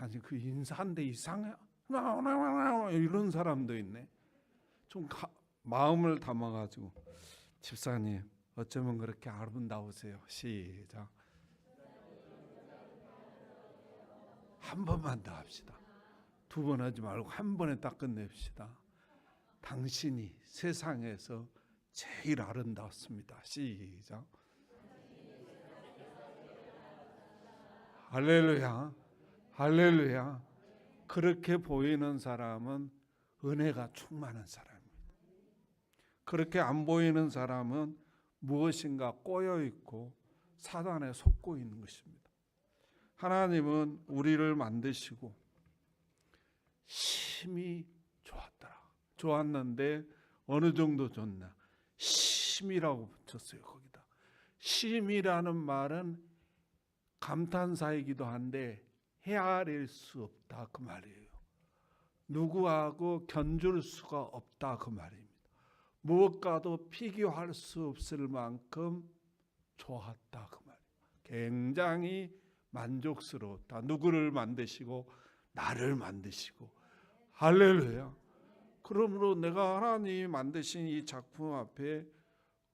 아니 그 인사한데 이상해 이런 사람도 있네. 좀 마음을 담아가지고 집사님 어쩌면 그렇게 아름다우세요. 시작. 한 번만 더 합시다. 두 번 하지 말고 한 번에 딱 끝냅시다. 당신이 세상에서 제일 아름답습니다. 시작. 할렐루야. 할렐루야. 그렇게 보이는 사람은 은혜가 충만한 사람입니다. 그렇게 안 보이는 사람은 무엇인가 꼬여 있고 사단에 속고 있는 것입니다. 하나님은 우리를 만드시고 심히 좋았더라. 좋았는데 어느 정도 좋나? 심이라고 붙였어요. 거기다. 심이라는 말은 감탄사이기도 한데 헤아릴 수 없다 그 말이에요. 누구하고 견줄 수가 없다 그 말입니다. 무엇과도 비교할 수 없을 만큼 좋았다 그 말이에요. 굉장히 만족스러웠다. 누구를 만드시고 나를 만드시고. 할렐루야. 그러므로 내가 하나님이 만드신 이 작품 앞에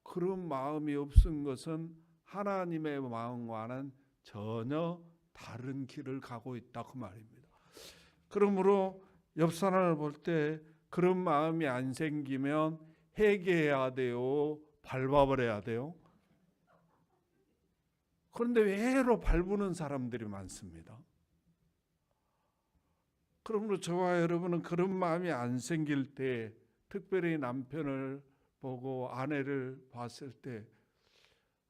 그런 마음이 없은 것은 하나님의 마음과는 전혀 다른 길을 가고 있다 그 말입니다. 그러므로 옆 사람을 볼 때 그런 마음이 안 생기면 회개해야 돼요? 밟아버려야 돼요? 그런데 왜 해로 밟는 사람들이 많습니다. 그러므로 저와 여러분은 그런 마음이 안 생길 때, 특별히 남편을 보고 아내를 봤을 때,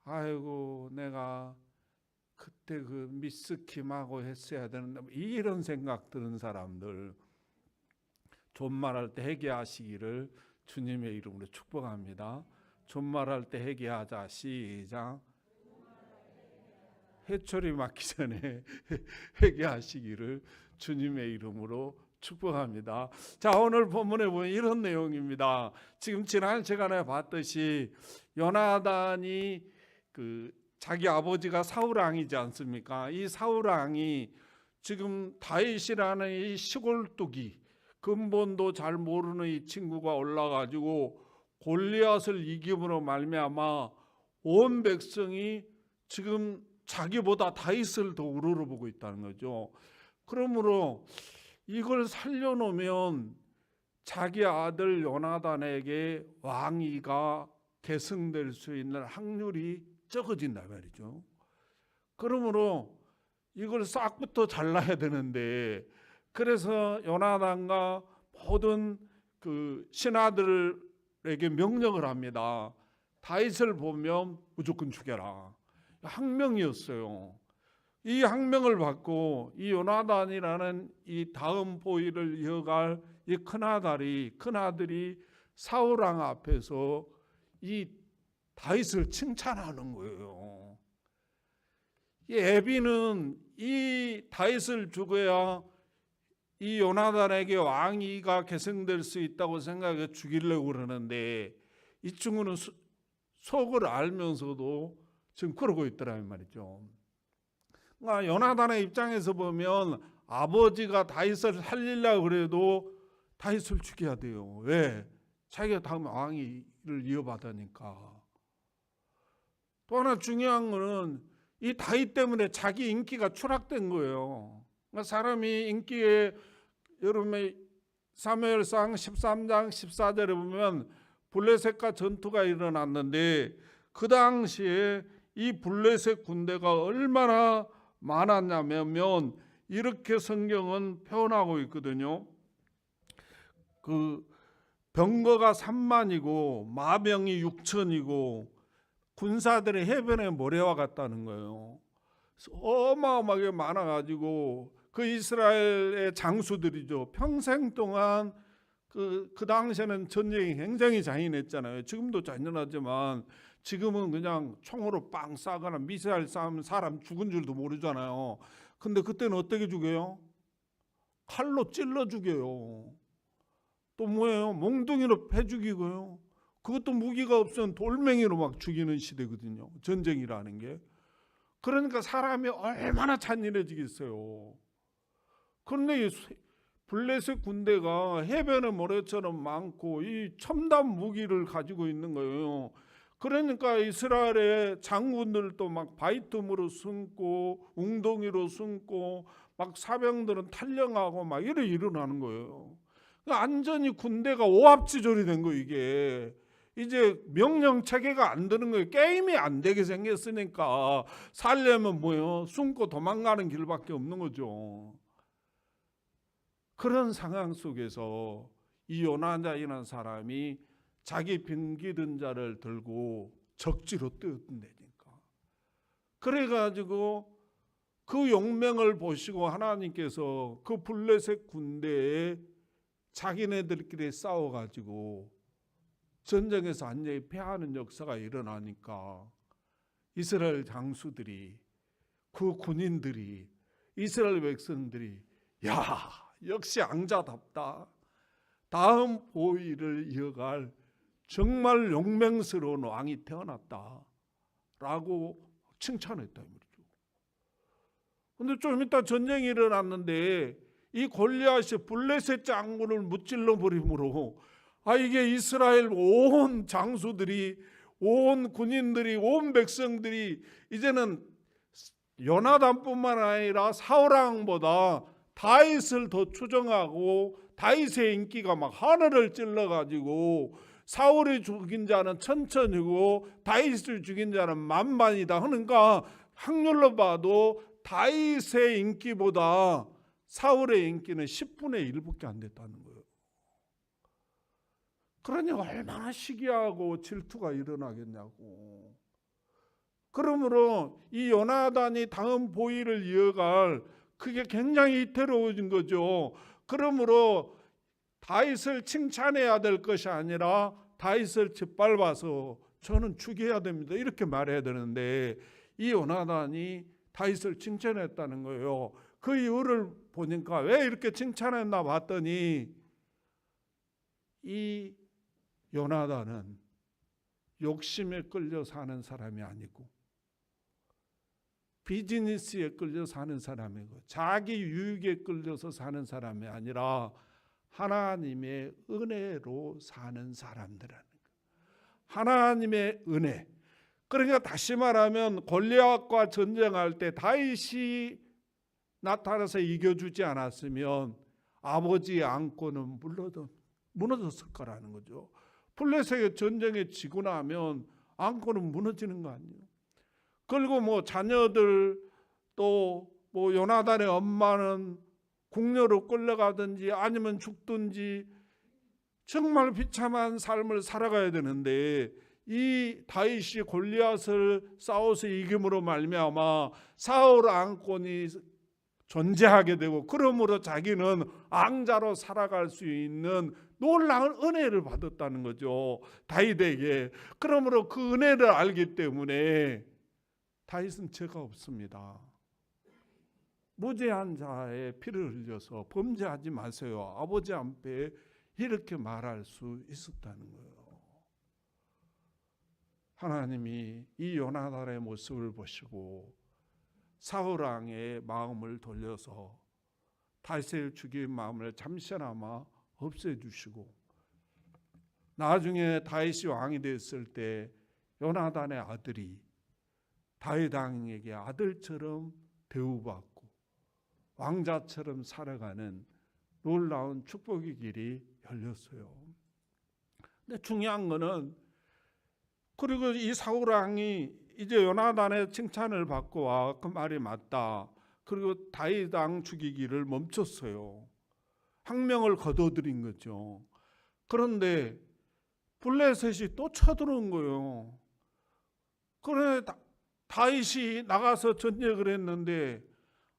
아이고 내가 그때 그 미스킴하고 했어야 되는데, 이런 생각 드는 사람들 존말할 때 회개하시기를 주님의 이름으로 축복합니다. 존말할 때 회개하자. 시작. 해초리 맞기 전에 회개하시기를 주님의 이름으로 축복합니다. 자, 오늘 본문에 보면 이런 내용입니다. 지금 지난 시간에 봤듯이 요나단이 자기 아버지가 사울 왕이지 않습니까? 이 사울 왕이 지금 다윗이라는 이 시골뚜기, 근본도 잘 모르는 이 친구가 올라가지고 골리앗을 이김으로 말미암아 온 백성이 지금 자기보다 다윗을 더 우러러보고 있다는 거죠. 그러므로 이걸 살려놓으면 자기 아들 요나단에게 왕위가 계승될 수 있는 확률이 적어진다 말이죠. 그러므로 이걸 싹부터 잘라야 되는데, 그래서 요나단과 모든 그 신하들에게 명령을 합니다. 다윗을 보면 무조건 죽여라. 항명이었어요. 이 항명을 받고 이 요나단이라는 이 다음 보위를 이어갈 이 큰아들이 사울 왕 앞에서 이 다윗을 칭찬하는 거예요. 이 에비는 이 다윗을 죽여야 이 요나단에게 왕위가 계승될 수 있다고 생각해 죽이려고 그러는데, 이 친구는 속을 알면서도 지금 그러고 있더란 말이죠. 그러니까 요나단의 입장에서 보면 아버지가 다윗을 살리려고 그래도 다윗을 죽여야 돼요. 왜? 자기가 다음 왕위를 이어받으니까. 또 하나 중요한 거는 이 다윗 때문에 자기 인기가 추락된 거예요. 그러니까 사람이 인기에, 여러분의 사무엘상 13장 14절에 보면 블레셋과 전투가 일어났는데, 그 당시에 이 블레셋 군대가 얼마나 많았냐면 이렇게 성경은 표현하고 있거든요. 그 병거가 3만이고 마병이 6천이고 군사들의 해변의 모래와 같다는 거예요. 어마어마하게 많아가지고 그 이스라엘의 장수들이죠. 평생 동안 그 당시에는 전쟁이 굉장히 잔인했잖아요. 지금도 잔인하지만 지금은 그냥 총으로 빵 쏴거나 미사일 쏴면 사람 죽은 줄도 모르잖아요. 근데 그때는 어떻게 죽여요? 칼로 찔러 죽여요. 또 뭐예요? 몽둥이로 패 죽이고요. 그것도 무기가 없으면 돌멩이로 막 죽이는 시대거든요. 전쟁이라는 게. 그러니까 사람이 얼마나 잔인해지겠어요. 그런데 이 블레셋 군대가 해변의 모래처럼 많고 이 첨단 무기를 가지고 있는 거예요. 그러니까 이스라엘의 장군들도 막 바이tum으로 숨고 웅덩이로 숨고 막 사병들은 탈영하고 막 이래 일어나는 거예요. 완전히 군대가 오합지졸이 된 거예요. 이게 이제 명령 체계가 안 되는 거예요. 게임이 안 되게 생겼으니까 살려면 뭐예요? 숨고 도망가는 길밖에 없는 거죠. 그런 상황 속에서 이 요나단이라는 사람이 자기 병기든 자를 들고 적지로 뛰어든다니까. 그래가지고 그 용맹을 보시고 하나님께서 그 블레셋 군대에 자기네들끼리 싸워가지고 전쟁에서 완전히 패하는 역사가 일어나니까 이스라엘 장수들이, 그 군인들이, 이스라엘 백성들이 야, 역시 앙자답다. 다음 보위를 이어갈 정말 용맹스러운 왕이 태어났다 라고 칭찬했다. 그런데 좀 이따 전쟁이 일어났는데 이 골리앗이 블레셋 장군을 무찔러 버림으로 이게 이스라엘 온 장수들이, 온 군인들이, 온 백성들이 이제는 요나단뿐만 아니라 사울왕보다 다윗을 더 추종하고 다윗의 인기가 막 하늘을 찔러가지고 사울이 죽인 자는 천천이고 다윗을 죽인 자는 만만이다. 그러니까 확률로 봐도 다윗의 인기보다 사울의 인기는 10분의 1밖에 안 됐다는 거예요. 그러니 얼마나 시기하고 질투가 일어나겠냐고. 그러므로 이 요나단이 다음 보위를 이어갈 그게 굉장히 이태로워진 거죠. 그러므로 다윗을 칭찬해야 될 것이 아니라 다윗을 짓밟아서 저는 죽여야 됩니다 이렇게 말해야 되는데 이 요나단이 다윗을 칭찬했다는 거예요. 그 이유를 보니까 왜 이렇게 칭찬했나 봤더니 이 요나단은 욕심에 끌려 사는 사람이 아니고 비즈니스에 끌려 사는 사람이고 자기 유익에 끌려서 사는 사람이 아니라 하나님의 은혜로 사는 사람들이라는 거예요. 하나님의 은혜. 그러니까 다시 말하면 골리앗과 전쟁할 때 다윗이 나타나서 이겨주지 않았으면 아버지의 안고는 무너졌을 거라는 거죠. 블레셋의 전쟁에 지고 나면 안고는 무너지는 거 아니에요. 그리고 뭐 자녀들 또 뭐 요나단의 엄마는 궁녀로 끌려가든지 아니면 죽든지 정말 비참한 삶을 살아가야 되는데 이 다윗이 골리앗을 싸워서 이김으로 말미암아 사울 왕권이 존재하게 되고 그러므로 자기는 왕자로 살아갈 수 있는 놀라운 은혜를 받았다는 거죠. 다윗에게. 그러므로 그 은혜를 알기 때문에 다윗은 죄가 없습니다. 무죄한 자의 피를 흘려서 범죄하지 마세요. 아버지 앞에 이렇게 말할 수 있었다는 거예요. 하나님이 이 요나단의 모습을 보시고 사울 왕의 마음을 돌려서 다윗을 죽인 마음을 잠시나마 없애주시고 나중에 다윗이 왕이 됐을 때 요나단의 아들이 다윗 왕에게 아들처럼 대우받고 왕자처럼 살아가는 놀라운 축복의 길이 열렸어요. 근데 중요한 거는 그리고 이 사울 왕이 이제 요나단의 칭찬을 받고 그 말이 맞다. 그리고 다윗 왕 죽이기를 멈췄어요. 항명을 거둬들인 거죠. 그런데 블레셋이 또 쳐들어온 거예요. 그래 다윗이 나가서 전쟁을 했는데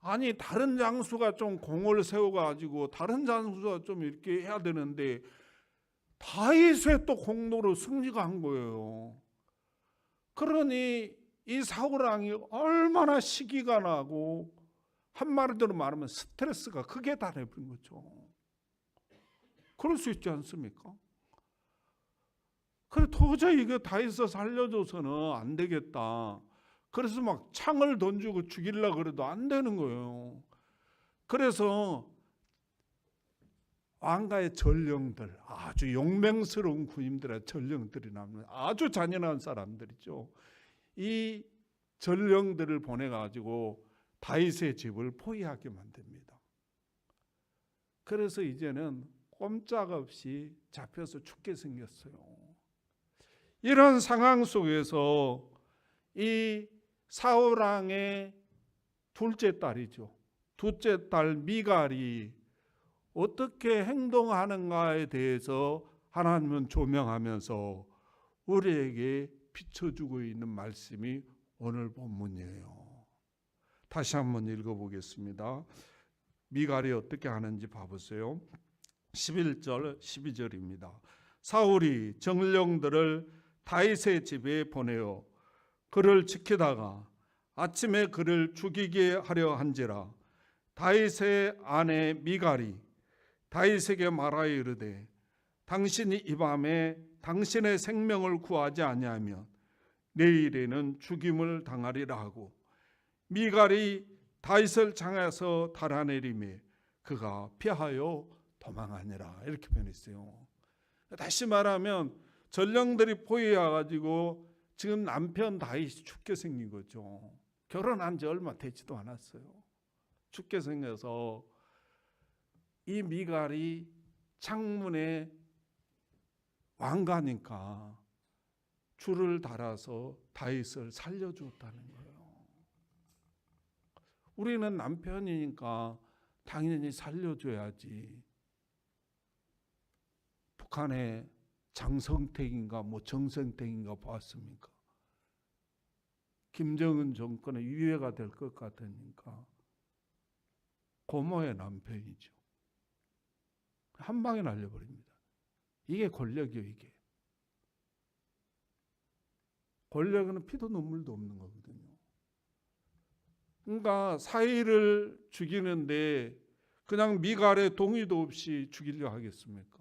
아니 다른 장수가 좀 공을 세워가지고 다른 장수가 좀 이렇게 해야 되는데 다윗의 또 공로로 승리가 한 거예요. 그러니 이 사울 왕이 얼마나 시기가 나고 한마디로 말하면 스트레스가 크게 달해버린 거죠. 그럴 수 있지 않습니까? 그래 도저히 이거 다윗을 살려줘서는 안 되겠다. 그래서 막 창을 던지고 죽이려고 그래도 안 되는 거예요. 그래서 왕가의 전령들, 아주 용맹스러운 군인들의 전령들이 나옵니다. 아주 잔인한 사람들이죠. 이 전령들을 보내가지고 다윗의 집을 포위하게 만듭니다. 그래서 이제는 꼼짝없이 잡혀서 죽게 생겼어요. 이런 상황 속에서 이 사울 왕의 둘째 딸이죠. 둘째 딸 미갈이 어떻게 행동하는가에 대해서 하나님은 조명하면서 우리에게 비춰주고 있는 말씀이 오늘 본문이에요. 다시 한번 읽어보겠습니다. 미갈이 어떻게 하는지 봐보세요. 11절 12절입니다. 사울이 정령들을 다윗의 집에 보내어 그를 지키다가 아침에 그를 죽이게 하려 한지라. 다윗의 아내 미갈이 다윗에게 말하여 이르되 당신이 이 밤에 당신의 생명을 구하지 아니하면 내일에는 죽임을 당하리라 하고 미갈이 다윗을 향해서 달아내리매 그가 피하여 도망하니라. 이렇게 변했어요. 다시 말하면 전령들이 포위해가지고 지금 남편 다윗이 죽게 생긴 거죠. 결혼한 지 얼마 되지도 않았어요. 죽게 생겨서 이 미갈이 창문에 왕가니까 줄을 달아서 다윗을 살려주었다는 거예요. 우리는 남편이니까 당연히 살려줘야지. 북한의 장성택인가 정성택인가 봤습니까? 김정은 정권의 유해가 될 것 같으니까 고모의 남편이죠. 한 방에 날려버립니다. 이게 권력이요. 이게 권력은 피도 눈물도 없는 거거든요. 그러니까 사위를 죽이는데 그냥 미갈의 동의도 없이 죽이려 하겠습니까?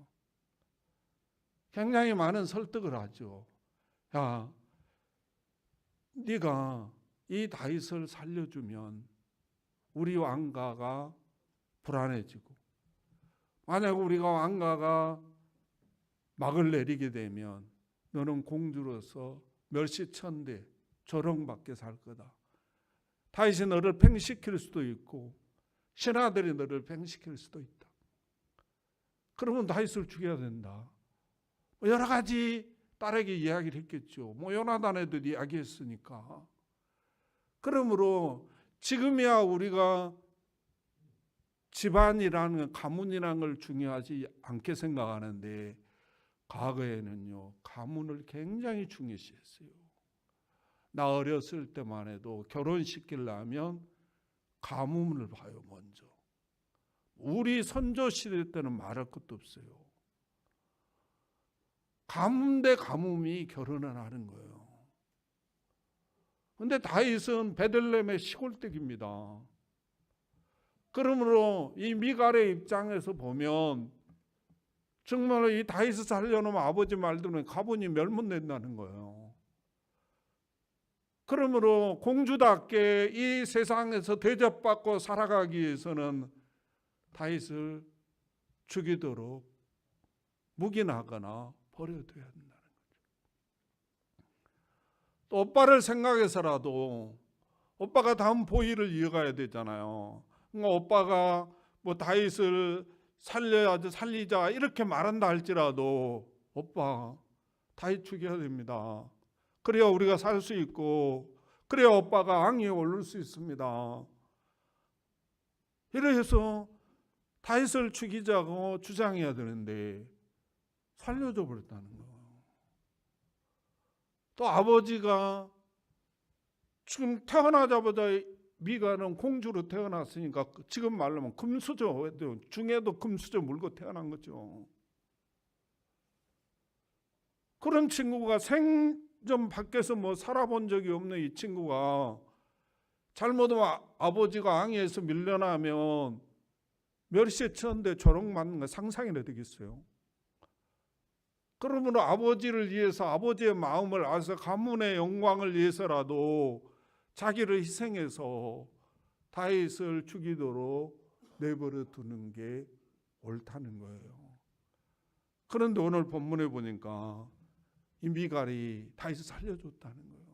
굉장히 많은 설득을 하죠. 야, 네가 이 다윗을 살려주면 우리 왕가가 불안해지고 만약 우리가 왕가가 막을 내리게 되면 너는 공주로서 멸시천대 조롱받게 살 거다. 다윗이 너를 팽시킬 수도 있고 신하들이 너를 팽시킬 수도 있다. 그러면 다윗을 죽여야 된다. 여러 가지 딸에게 이야기를 했겠죠. 요나단에도 이야기했으니까. 그러므로 지금이야 우리가 집안이라는 가문이라는 걸 중요하지 않게 생각하는데 과거에는요 가문을 굉장히 중요시했어요. 나 어렸을 때만 해도 결혼시키려면 가문을 봐요. 먼저 우리 선조 시대 때는 말할 것도 없어요. 가문 대 가문이 결혼을 하는 거예요. 그런데 다윗은 베들레헴의 시골댁입니다. 그러므로 이 미갈의 입장에서 보면 정말 이 다윗을 살려놓으면 아버지 말대로 가문이 멸문된다는 거예요. 그러므로 공주답게 이 세상에서 대접받고 살아가기 위해서는 다윗을 죽이도록 묵인하거나 버려둬야 된다는 거죠. 또 오빠를 생각해서라도 오빠가 다음 보위를 이어가야 되잖아요. 그러니까 오빠가 다윗을 살리자 이렇게 말한다 할지라도 오빠 다윗 죽여야 됩니다. 그래야 우리가 살 수 있고 그래야 오빠가 왕위에 오를 수 있습니다. 이래서 다윗을 죽이자고 주장해야 되는데 살려줘 버렸다는 거예요. 또 아버지가 지금 태어나자마자 미갈은 공주로 태어났으니까 지금 말로는 금수저 중에도 금수저 물고 태어난 거죠. 그런 친구가 생전 밖에서 살아본 적이 없는 이 친구가 잘못하면 아버지가 왕위에서 밀려나면 멸시천대 조롱받는 거 상상이나 되겠어요. 그러므로 아버지를 위해서 아버지의 마음을 알아서 가문의 영광을 위해서라도 자기를 희생해서 다윗을 죽이도록 내버려 두는 게 옳다는 거예요. 그런데 오늘 본문에 보니까 이 미갈이 다윗을 살려줬다는 거예요.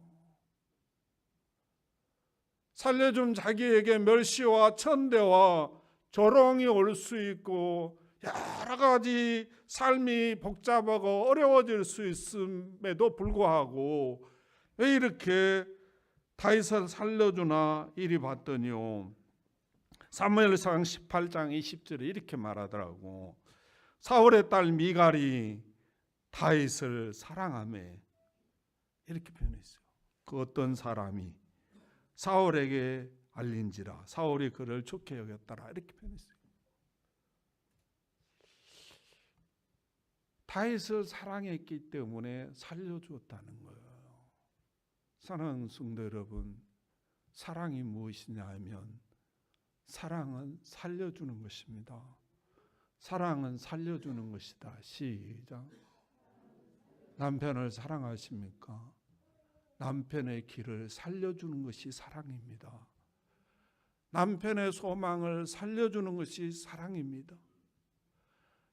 살려준 자기에게 멸시와 천대와 조롱이 올 수 있고 여러 가지 삶이 복잡하고 어려워질 수 있음에도 불구하고 왜 이렇게 다윗을 살려주나 이리 봤더니요, 사무엘상 18장 20절에 이렇게 말하더라고. 사울의 딸 미갈이 다윗을 사랑하며, 이렇게 표현했어요. 그 어떤 사람이 사울에게 알린지라 사울이 그를 좋게 여겼더라, 이렇게 표현했어요. 다윗을 사랑했기 때문에 살려주었다는 거예요. 사랑하는 성도 여러분, 사랑이 무엇이냐 하면 사랑은 살려주는 것입니다. 사랑은 살려주는 것이다. 시작. 남편을 사랑하십니까? 남편의 길을 살려주는 것이 사랑입니다. 남편의 소망을 살려주는 것이 사랑입니다.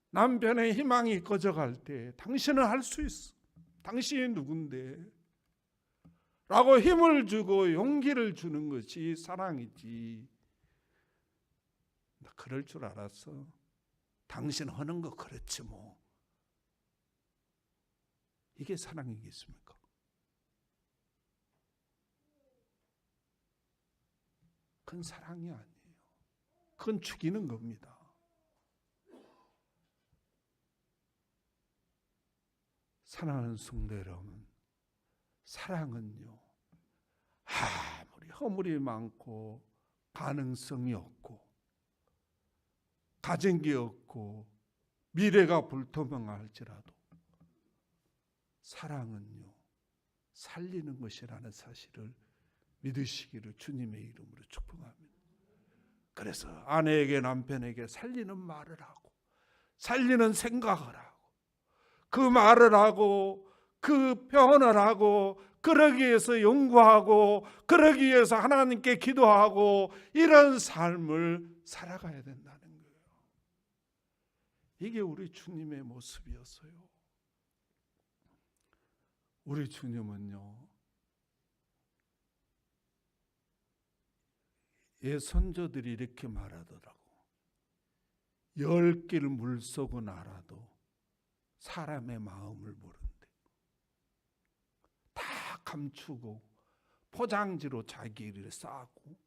남편의 희망이 꺼져갈 때 당신은 할 수 있어. 당신이 누군데? 라고 힘을 주고 용기를 주는 것이 사랑이지. 나 그럴 줄 알았어. 당신 하는 거 그렇지 뭐. 이게 사랑이겠습니까? 그건 사랑이 아니에요. 그건 죽이는 겁니다. 사랑하는 성도 여러분, 사랑은요, 아무리 허물이 많고 가능성이 없고 가진 게 없고 미래가 불투명할지라도 사랑은요, 살리는 것이라는 사실을 믿으시기를 주님의 이름으로 축복합니다. 그래서 아내에게 남편에게 살리는 말을 하고 살리는 생각을 하고 그 말을 하고 그 표현을 하고 그러기 위해서 연구하고 그러기 위해서 하나님께 기도하고 이런 삶을 살아가야 된다는 거예요. 이게 우리 주님의 모습이었어요. 우리 주님은요, 예 선조들이 이렇게 말하더라고. 10길 물속은 알아도 사람의 마음을 모른대. 다 감추고 포장지로 자기 일을 싸고,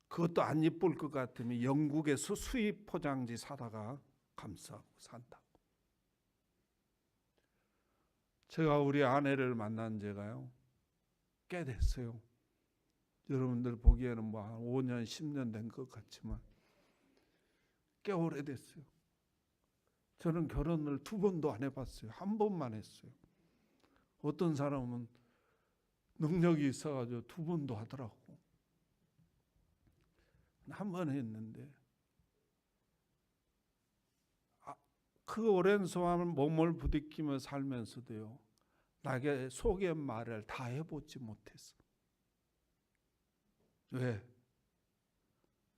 그것도 안 이쁠 것 같으면 영국에서 수입 포장지 사다가 감싸고 산다고. 제가 우리 아내를 만난 지가요 꽤 됐어요. 여러분들 보기에는 뭐 한 5년 10년 된 것 같지만 꽤 오래됐어요. 저는 결혼을 2번도 안 해봤어요. 1번만 했어요. 어떤 사람은 능력이 있어가지고 2번도 하더라고. 한 번 했는데 그 오랜 소원을 몸을 부딪히며 살면서도요, 나에게 속의 말을 다 해보지 못했어. 왜?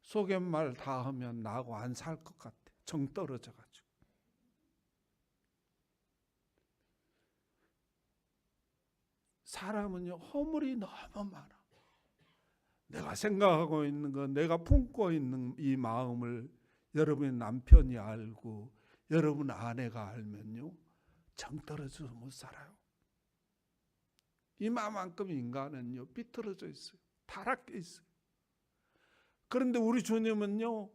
속의 말 다 하면 나하고 안 살 것 같아. 정 떨어져가지고. 사람은요, 허물이 너무 많아. 내가 생각하고 있는 거, 내가 품고 있는 이 마음을 여러분의 남편이 알고 여러분 아내가 알면요, 정 떨어져서 못 살아요. 이만큼 인간은요, 삐뚤어져 있어요. 타락해 있어요. 그런데 우리 주님은요,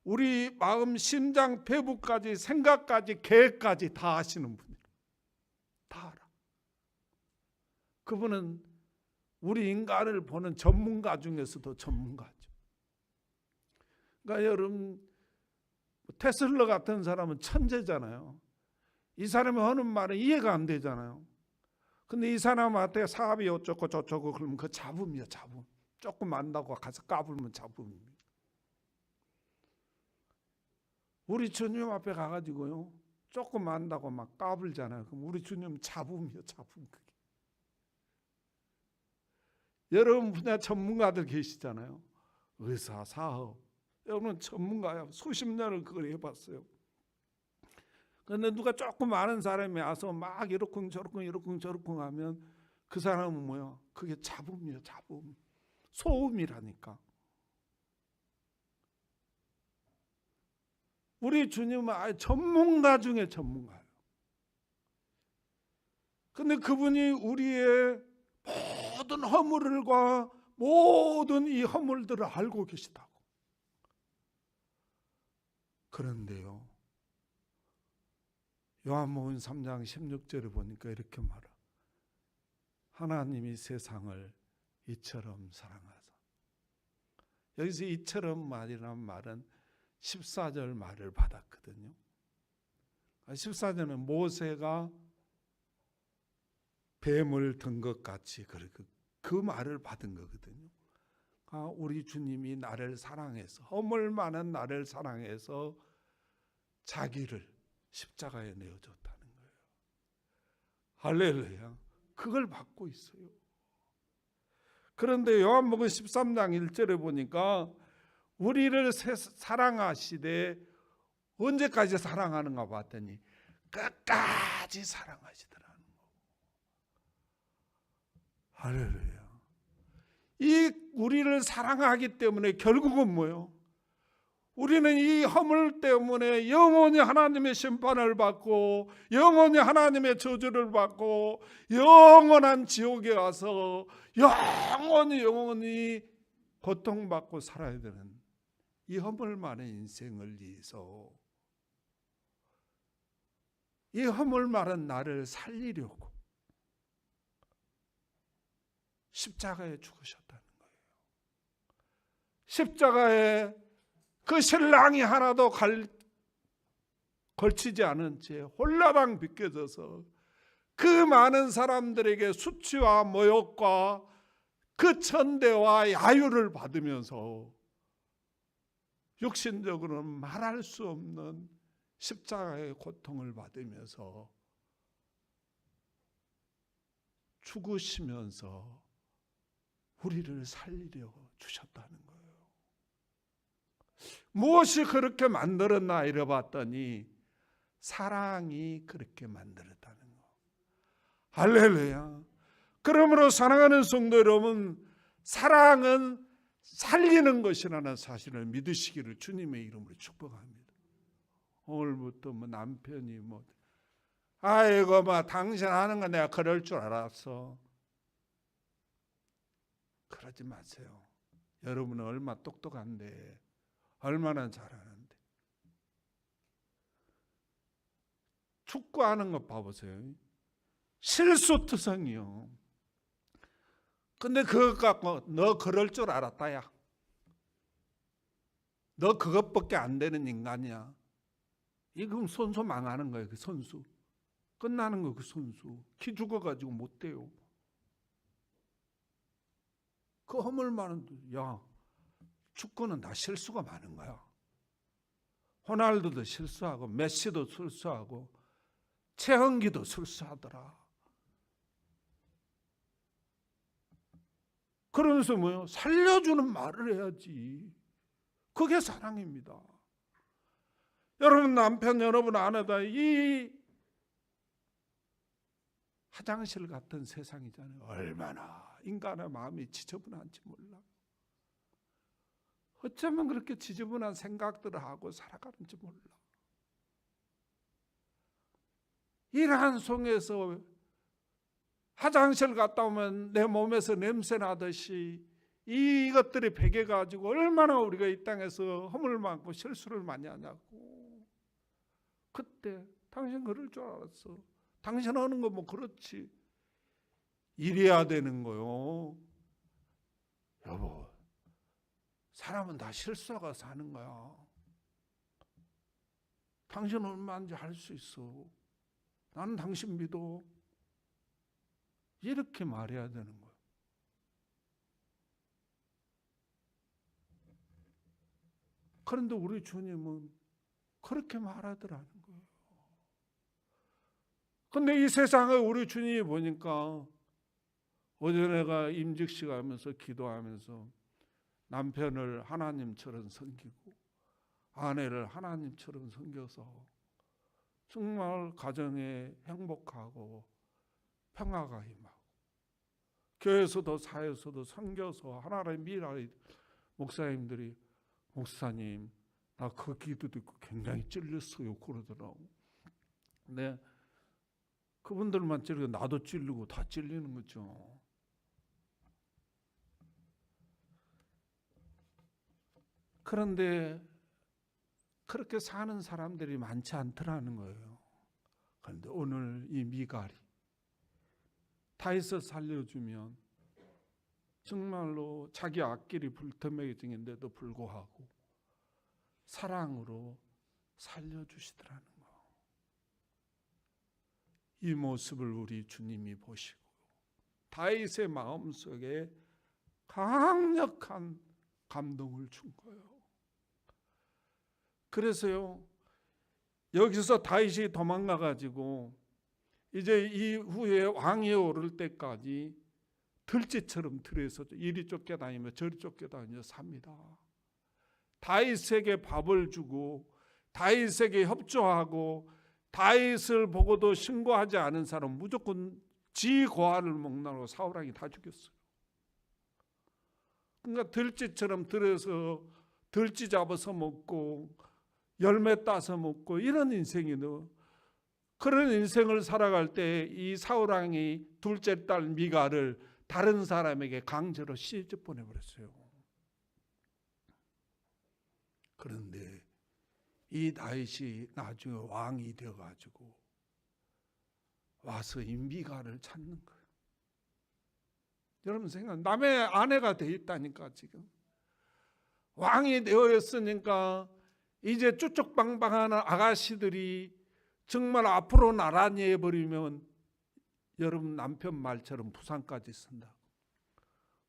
우리 마음, 심장, 배부까지, 생각까지, 계획까지 다 아시는 분이에요. 다 알아. 그분은 우리 인간을 보는 전문가 중에서도 전문가죠. 그러니까 여러분, 테슬라 같은 사람은 천재잖아요. 이 사람이 하는 말은 이해가 안 되잖아요. 근데 이 사람한테 사업이 어쩌고 저쩌고 그러면 그 잡음이야, 잡음. 조금 안다고 가서 까불면 잡음입니다. 우리 주님 앞에 가가지고요, 조금 안다고 막 까불잖아요. 그럼 우리 주님 잡음이요, 잡음. 그게. 여러분 분야 전문가들 계시잖아요. 의사, 사업, 여러분 전문가야. 수십 년을 그걸 해봤어요. 그런데 누가 조금 아는 사람이 와서 막 이러쿵 저러쿵 하면 그 사람은 뭐야? 그게 잡음이에요. 잡음. 소음이라니까. 우리 주님은 아예 전문가 중에 전문가예요. 근데 그분이 우리의 모든 허물과 모든 이 허물들을 알고 계시다고. 그런데요, 요한복음 3장 16절에 보니까 이렇게 말하. 하나님이 세상을 이처럼 사랑하사. 여기서 이처럼 말이란 말은 14절 말을 받았거든요. 14절은 모세가 뱀을 든 것 같이 그 말을 받은 거거든요. 우리 주님이 나를 사랑해서, 허물 많은 나를 사랑해서 자기를 십자가에 내어줬다는 거예요. 할렐루야. 그걸 받고 있어요. 그런데 요한복음 13장 1절에 보니까 우리를 사랑하시되 언제까지 사랑하는가 봤더니 끝까지 사랑하시더라는 거. 할렐루야. 이 우리를 사랑하기 때문에 결국은 뭐예요? 우리는 이 허물 때문에 영원히 하나님의 심판을 받고 영원히 하나님의 저주를 받고 영원한 지옥에 가서 영원히 고통받고 살아야 되는 이 허물 많은 인생을 위해서 이 허물 많은 나를 살리려고 십자가에 죽으셨다는 거예요. 십자가에 그 신랑이 하나도 걸치지 않은 채 홀라당 비껴져서 그 많은 사람들에게 수치와 모욕과 그 천대와 야유를 받으면서 육신적으로는 말할 수 없는 십자가의 고통을 받으면서 죽으시면서 우리를 살리려 주셨다는 거예요. 무엇이 그렇게 만들었나 이래봤더니 사랑이 그렇게 만들었다는 거. 할렐루야. 그러므로 사랑하는 성도 여러분, 사랑은 살리는 것이라는 사실을 믿으시기를 주님의 이름으로 축복합니다. 오늘부터 남편이 아이고 당신 하는 거 내가 그럴 줄 알았어. 그러지 마세요. 여러분은 얼마나 똑똑한데, 얼마나 잘하는데. 축구하는 거 봐보세요. 실수투성이요. 근데 그것 갖고 너 그럴 줄 알았다야. 너 그것밖에 안 되는 인간이야. 이건 선수 망하는 거예요. 그 선수. 끝나는 거 그 선수. 키 죽어가지고 못 돼요. 그 허물 많은, 축구는 다 실수가 많은 거야. 호날두도 실수하고 메시도 실수하고 최헌기도 실수하더라. 그러면서 뭐요? 살려주는 말을 해야지. 그게 사랑입니다. 여러분 남편 여러분 아내다 이 화장실 같은 세상이잖아요. 얼마나 인간의 마음이 지저분한지 몰라. 어쩌면 그렇게 지저분한 생각들을 하고 살아가는지 몰라. 일 한 송에서 화장실 갔다 오면 내 몸에서 냄새 나듯이 이것들이 배겨가지고 얼마나 우리가 이 땅에서 허물 많고 실수를 많이 하냐고. 그때 당신 그럴 줄 알았어. 당신 하는 거 그렇지. 이래야 되는 거요. 여보, 사람은 다 실수하고 사는 거야. 당신은 얼마인지 할 수 있어. 나는 당신 믿어. 이렇게 말해야 되는 거예요. 그런데 우리 주님은 그렇게 말하더라는 거예요. 근데 이 세상에 우리 주님이 보니까 어제 내가 임직식 하면서 기도하면서 남편을 하나님처럼 섬기고 아내를 하나님처럼 섬겨서 정말 가정에 행복하고 평화가 임하고 교회에서도 사회에서도 섬겨서 하나님의 미랄이 목사님들이 목사님 나 그 기도 듣고 굉장히 찔렸어요 그러더라고. 근데 그분들만 찔리고 나도 찔리고 다 찔리는 거죠. 그런데 그렇게 사는 사람들이 많지 않더라는 거예요. 그런데 오늘 이 미갈이 다윗을 살려주면 정말로 자기 앞길이 불투명해진데도 불구하고 사랑으로 살려주시더라는 거. 이 모습을 우리 주님이 보시고 다윗의 마음속에 강력한 감동을 준 거예요. 그래서요 여기서 다윗이 도망가 가지고 이제 이후에 왕위에 오를 때까지 들쥐처럼 들에서 이리 쫓겨다니며 저리 쫓겨다니며 삽니다. 다윗에게 밥을 주고 다윗에게 협조하고 다윗을 보고도 신고하지 않은 사람 무조건 지 고아를 먹나고 사울왕이 다 죽였어요. 그러니까 들쥐처럼 들에서 들쥐 잡아서 먹고 열매 따서 먹고 이런 인생이죠. 그런 인생을 살아갈 때 이 사울왕이 둘째 딸 미갈을 다른 사람에게 강제로 시집 보내버렸어요. 그런데 이 다윗이 나중에 왕이 되어가지고 와서 이 미갈을 찾는 거예요. 여러분 생각, 남의 아내가 돼 있다니까. 지금 왕이 되었으니까 이제 쭈쭉방방하는 아가씨들이 정말 앞으로 나란히 해버리면 여러분 남편 말처럼 부산까지 쓴다.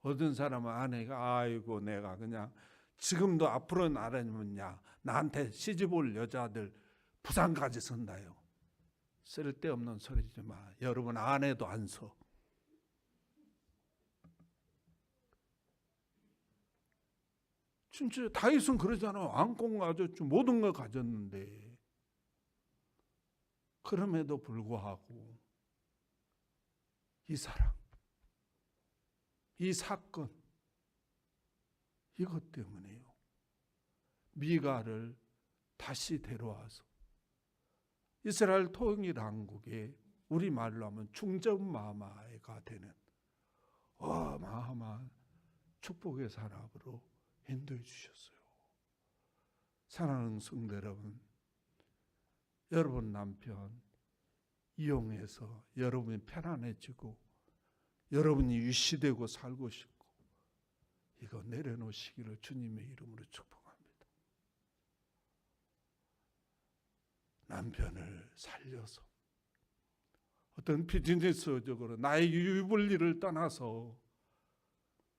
어떤 사람은 아내가 아이고 내가 그냥 지금도 앞으로 나란히면야 나한테 시집 올 여자들 부산까지 쓴다요. 쓸데없는 소리지 마. 여러분 아내도 안 서. 진짜 다윗은 그러잖아요. 왕궁 가졌죠. 모든 걸 가졌는데 그럼에도 불구하고 이 사랑, 이 사건 이것 때문에요. 미갈을 다시 데려와서 이스라엘 통일 왕국에 우리말로 하면 중전마마가 되는 어마어마한 축복의 산업으로 인도해 주셨어요. 사랑하는 성도 여러분, 여러분 남편 이용해서 여러분이 편안해지고 여러분이 유시되고 살고 싶고 이거 내려놓으시기를 주님의 이름으로 축복합니다. 남편을 살려서 어떤 비즈니스적으로 나의 유불리를 떠나서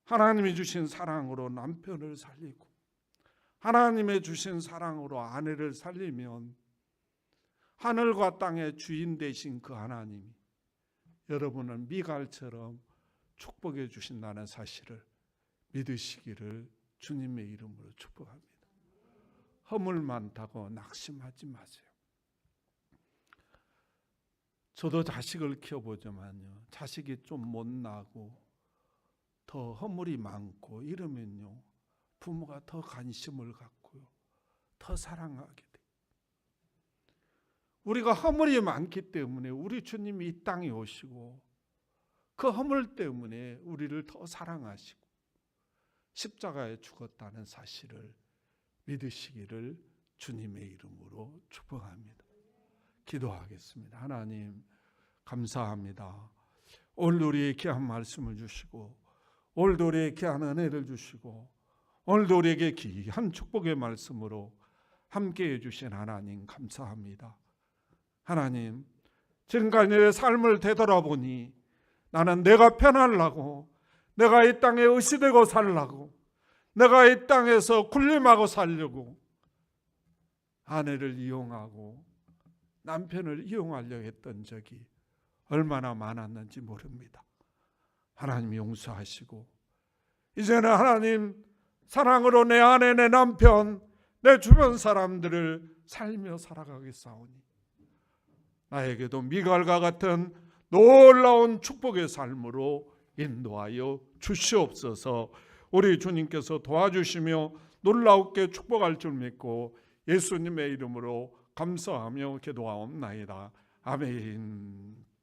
하나님이 주신 사랑으로 남편을 살리고 하나님의 주신 사랑으로 아내를 살리면 하늘과 땅의 주인 되신 그 하나님이 여러분을 미갈처럼 축복해 주신다는 사실을 믿으시기를 주님의 이름으로 축복합니다. 허물 많다고 낙심하지 마세요. 저도 자식을 키워보지만요, 자식이 좀 못나고 더 허물이 많고 이러면요 부모가 더 관심을 갖고요 더 사랑하게 돼요. 우리가 허물이 많기 때문에 우리 주님이 이 땅에 오시고 그 허물 때문에 우리를 더 사랑하시고 십자가에 죽었다는 사실을 믿으시기를 주님의 이름으로 축복합니다. 기도하겠습니다. 하나님 감사합니다. 오늘 우리의 귀한 말씀을 주시고 오늘도 우리에게 귀한 은혜를 주시고 오늘도 우리에게 귀한 축복의 말씀으로 함께해 주신 하나님 감사합니다. 하나님 지금까지 내 삶을 되돌아보니 나는 내가 편하려고 내가 이 땅에 의시되고 살려고 내가 이 땅에서 군림하고 살려고 아내를 이용하고 남편을 이용하려 했던 적이 얼마나 많았는지 모릅니다. 하나님 용서하시고 이제는 하나님 사랑으로 내 아내, 내 남편, 내 주변 사람들을 살며 살아가겠사오니 나에게도 미갈과 같은 놀라운 축복의 삶으로 인도하여 주시옵소서. 우리 주님께서 도와주시며 놀랍게 축복할 줄 믿고 예수님의 이름으로 감사하며 기도하옵나이다. 아멘.